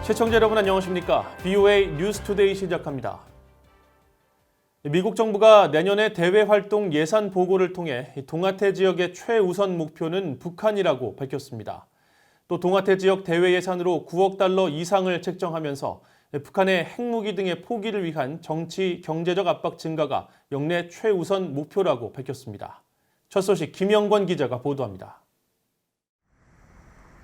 시청자 여러분 안녕하십니까? BOA 뉴스투데이 시작합니다. 미국 정부가 내년에 대외 활동 예산 보고를 통해 동아태 지역의 최우선 목표는 북한이라고 밝혔습니다. 또 동아태 지역 대외 예산으로 9억 달러 이상을 책정하면서 북한의 핵무기 등의 포기를 위한 정치, 경제적 압박 증가가 역내 최우선 목표라고 밝혔습니다. 첫 소식 김영권 기자가 보도합니다.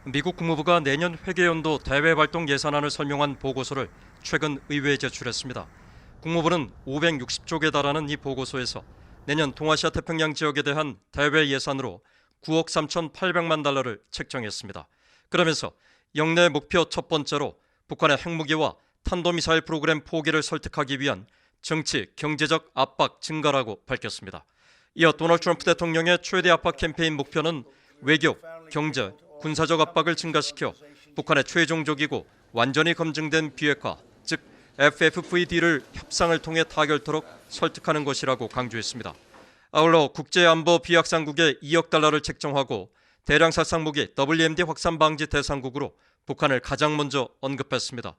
미국 국무부가 내년 회계연도 대외활동 예산안을 설명한 보고서를 최근 의회에 제출했습니다. 국무부는 560쪽에 달하는 이 보고서에서 내년 동아시아 태평양 지역에 대한 대외 예산으로 9억 3,800만 달러를 책정했습니다. 그러면서 역내 목표 첫 번째로 북한의 핵무기와 탄도미사일 프로그램 포기를 설득하기 위한 정치, 경제적 압박 증가라고 밝혔습니다. 이어 도널드 트럼프 대통령의 최대 압박 캠페인 목표는 외교, 경제, 군사적 압박을 증가시켜 북한의 최종적이고 완전히 검증된 비핵화, 즉 FFVD를 협상을 통해 타결토록 설득하는 것이라고 강조했습니다. 아울러 국제안보 비확산국에 2억 달러를 책정하고 대량 살상무기 WMD 확산 방지 대상국으로 북한을 가장 먼저 언급했습니다.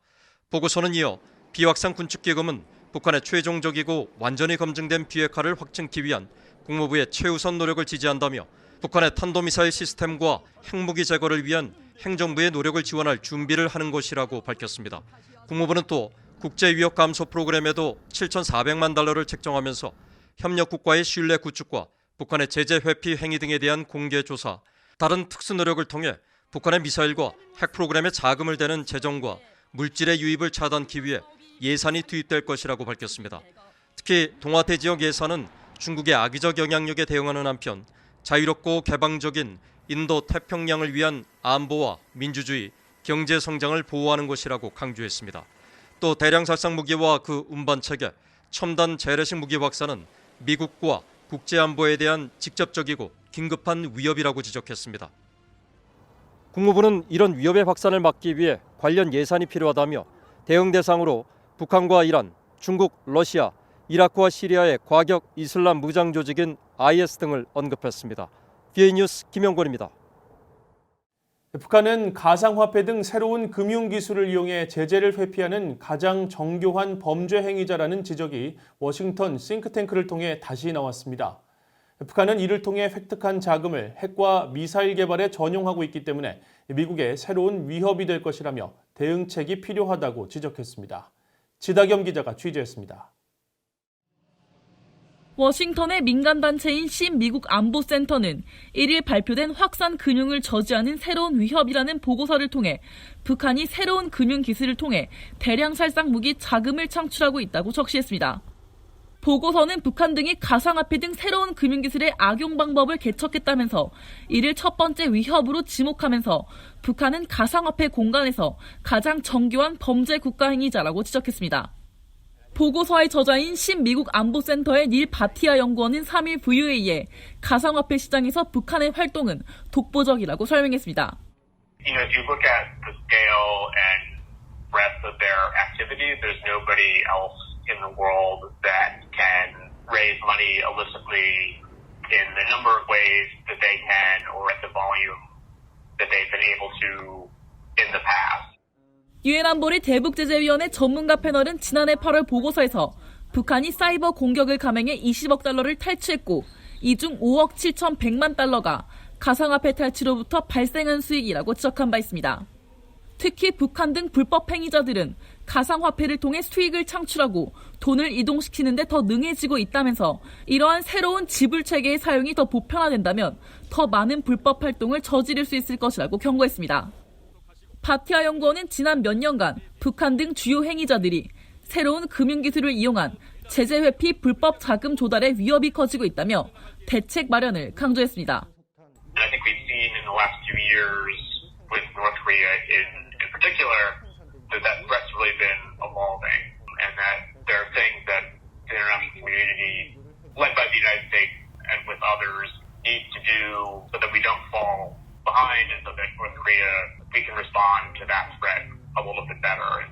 보고서는 이어 비확산 군축기금은 북한의 최종적이고 완전히 검증된 비핵화를 확증하기 위한 국무부의 최우선 노력을 지지한다며 북한의 탄도미사일 시스템과 핵무기 제거를 위한 행정부의 노력을 지원할 준비를 하는 것이라고 밝혔습니다. 국무부는 또 국제위협 감소 프로그램에도 7,400만 달러를 책정하면서 협력국과의 신뢰 구축과 북한의 제재 회피 행위 등에 대한 공개 조사, 다른 특수 노력을 통해 북한의 미사일과 핵 프로그램에 자금을 대는 재정과 물질의 유입을 차단하기 위해 예산이 투입될 것이라고 밝혔습니다. 특히 동아태 지역 예산은 중국의 악의적 영향력에 대응하는 한편 자유롭고 개방적인 인도 태평양을 위한 안보와 민주주의, 경제 성장을 보호하는 것이라고 강조했습니다. 또 대량 살상 무기와 그 운반체계, 첨단 재래식 무기 확산은 미국과 국제 안보에 대한 직접적이고 긴급한 위협이라고 지적했습니다. 국무부는 이런 위협의 확산을 막기 위해 관련 예산이 필요하다며 대응 대상으로 북한과 이란, 중국, 러시아, 이라크와 시리아의 과격 이슬람 무장 조직인 IS 등을 언급했습니다. BOA 뉴스 김영권입니다. 북한은 가상화폐 등 새로운 금융기술을 이용해 제재를 회피하는 가장 정교한 범죄 행위자라는 지적이 워싱턴 싱크탱크를 통해 다시 나왔습니다. 북한은 이를 통해 획득한 자금을 핵과 미사일 개발에 전용하고 있기 때문에 미국의 새로운 위협이 될 것이라며 대응책이 필요하다고 지적했습니다. 지다겸 기자가 취재했습니다. 워싱턴의 민간단체인 신미국 안보센터는 1일 발표된 확산 금융을 저지하는 새로운 위협이라는 보고서를 통해 북한이 새로운 금융기술을 통해 대량 살상 무기 자금을 창출하고 있다고 적시했습니다. 보고서는 북한 등이 가상화폐 등 새로운 금융기술의 악용 방법을 개척했다면서 이를 첫 번째 위협으로 지목하면서 북한은 가상화폐 공간에서 가장 정교한 범죄 국가 행위자라고 지적했습니다. 보고서의 저자인 신미국 안보센터의 닐 바티아 연구원은 3일 VOA에 가상화폐 시장에서 북한의 활동은 독보적이라고 설명했습니다. If you look at the scale and breadth of their activity, there's nobody else in the world that can raise money illicitly in the number of ways that they can or at the volume that they've been able to in the past. 유엔 안보리 대북제재위원회 전문가 패널은 지난해 8월 보고서에서 북한이 사이버 공격을 감행해 20억 달러를 탈취했고 이 중 5억 7,100만 달러가 가상화폐 탈취로부터 발생한 수익이라고 지적한 바 있습니다. 특히 북한 등 불법 행위자들은 가상화폐를 통해 수익을 창출하고 돈을 이동시키는 데 더 능해지고 있다면서 이러한 새로운 지불체계의 사용이 더 보편화된다면 더 많은 불법 활동을 저지를 수 있을 것이라고 경고했습니다. 바티아 연구원은 지난 몇 년간 북한 등 주요 행위자들이 새로운 금융기술을 이용한 제재 회피 불법 자금 조달의 위협이 커지고 있다며 대책 마련을 강조했습니다. I think we've seen in the last few years with North Korea in particular that threat's really been evolving and that there are things that the international community, led by the United States and with others, needs to do so that we don't fall behind and so that North Korea, we can respond to that threat a little bit better.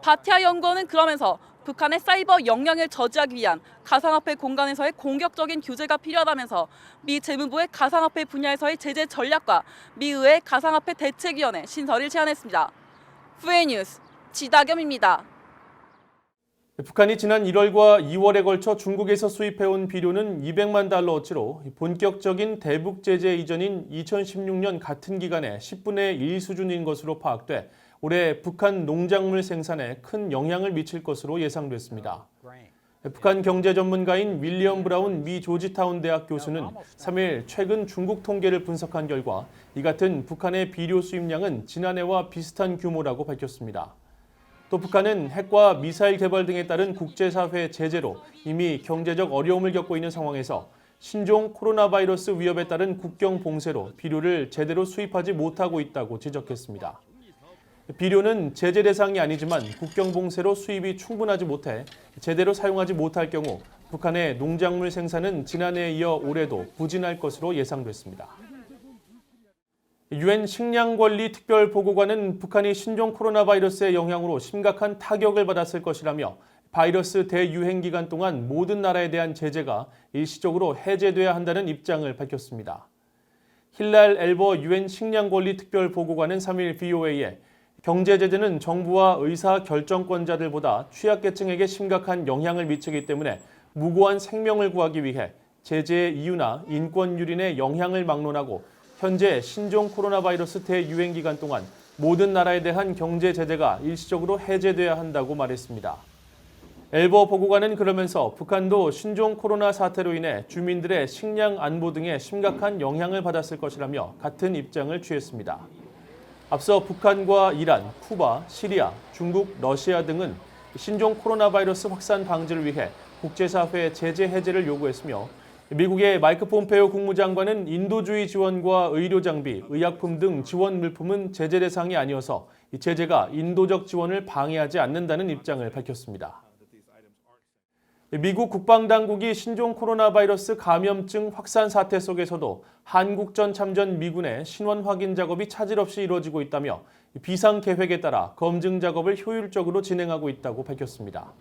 바티아 연구원은 그러면서 북한의 사이버 역량을 저지하기 위한 가상화폐 공간에서의 공격적인 규제가 필요하다면서 미 재무부의 가상화폐 분야에서의 제재 전략과 미 의회 가상화폐 대책위원회 신설을 제안했습니다. VA 뉴스 지다겸입니다. 북한이 지난 1월과 2월에 걸쳐 중국에서 수입해온 비료는 200만 달러어치로 본격적인 대북 제재 이전인 2016년 같은 기간에 10분의 1 수준인 것으로 파악돼 올해 북한 농작물 생산에 큰 영향을 미칠 것으로 예상됐습니다. 북한 경제 전문가인 윌리엄 브라운 미 조지타운 대학 교수는 3일 최근 중국 통계를 분석한 결과 이 같은 북한의 비료 수입량은 지난해와 비슷한 규모라고 밝혔습니다. 또 북한은 핵과 미사일 개발 등에 따른 국제사회 제재로 이미 경제적 어려움을 겪고 있는 상황에서 신종 코로나 바이러스 위협에 따른 국경 봉쇄로 비료를 제대로 수입하지 못하고 있다고 지적했습니다. 비료는 제재 대상이 아니지만 국경 봉쇄로 수입이 충분하지 못해 제대로 사용하지 못할 경우 북한의 농작물 생산은 지난해에 이어 올해도 부진할 것으로 예상됐습니다. 유엔 식량권리 특별보고관은 북한이 신종 코로나 바이러스의 영향으로 심각한 타격을 받았을 것이라며 바이러스 대유행 기간 동안 모든 나라에 대한 제재가 일시적으로 해제돼야 한다는 입장을 밝혔습니다. 힐랄 엘버 유엔 식량권리 특별보고관은 3일 VOA에 경제 제재는 정부와 의사 결정권자들보다 취약계층에게 심각한 영향을 미치기 때문에 무고한 생명을 구하기 위해 제재의 이유나 인권 유린의 영향을 막론하고 현재 신종 코로나 바이러스 대유행 기간 동안 모든 나라에 대한 경제 제재가 일시적으로 해제돼야 한다고 말했습니다. 엘버 보고관은 그러면서 북한도 신종 코로나 사태로 인해 주민들의 식량 안보 등에 심각한 영향을 받았을 것이라며 같은 입장을 취했습니다. 앞서 북한과 이란, 쿠바, 시리아, 중국, 러시아 등은 신종 코로나 바이러스 확산 방지를 위해 국제사회 제재 해제를 요구했으며 미국의 마이크 폼페오 국무장관은 인도주의 지원과 의료 장비, 의약품 등 지원 물품은 제재 대상이 아니어서 이 제재가 인도적 지원을 방해하지 않는다는 입장을 밝혔습니다. 미국 국방당국이 신종 코로나 바이러스 감염증 확산 사태 속에서도 한국전 참전 미군의 신원 확인 작업이 차질 없이 이루어지고 있다며 비상 계획에 따라 검증 작업을 효율적으로 진행하고 있다고 밝혔습니다.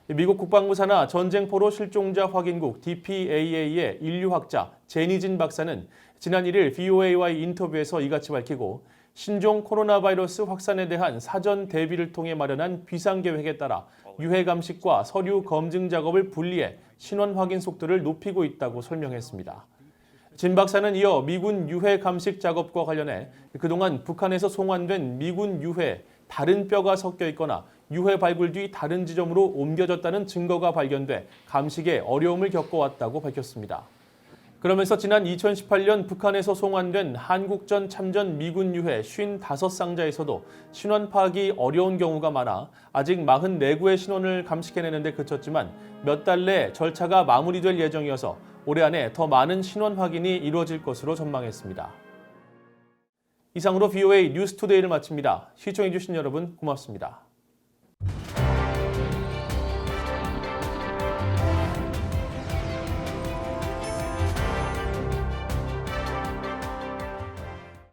미국 국방부 산하 전쟁포로 실종자 확인국 DPAA의 인류학자 제니진 박사는 지난 1일 VOA와의 인터뷰에서 이같이 밝히고 신종 코로나 바이러스 확산에 대한 사전 대비를 통해 마련한 비상계획에 따라 유해 감식과 서류 검증 작업을 분리해 신원 확인 속도를 높이고 있다고 설명했습니다. 진 박사는 이어 미군 유해 감식 작업과 관련해 그동안 북한에서 송환된 미군 유해에 다른 뼈가 섞여 있거나 유해 발굴 뒤 다른 지점으로 옮겨졌다는 증거가 발견돼 감식에 어려움을 겪어왔다고 밝혔습니다. 그러면서 지난 2018년 북한에서 송환된 한국전 참전 미군 유해 55상자에서도 신원 파악이 어려운 경우가 많아 아직 44구의 신원을 감식해내는 데 그쳤지만 몇 달 내 절차가 마무리될 예정이어서 올해 안에 더 많은 신원 확인이 이루어질 것으로 전망했습니다. 이상으로 VOA 뉴스투데이를 마칩니다. 시청해주신 여러분 고맙습니다.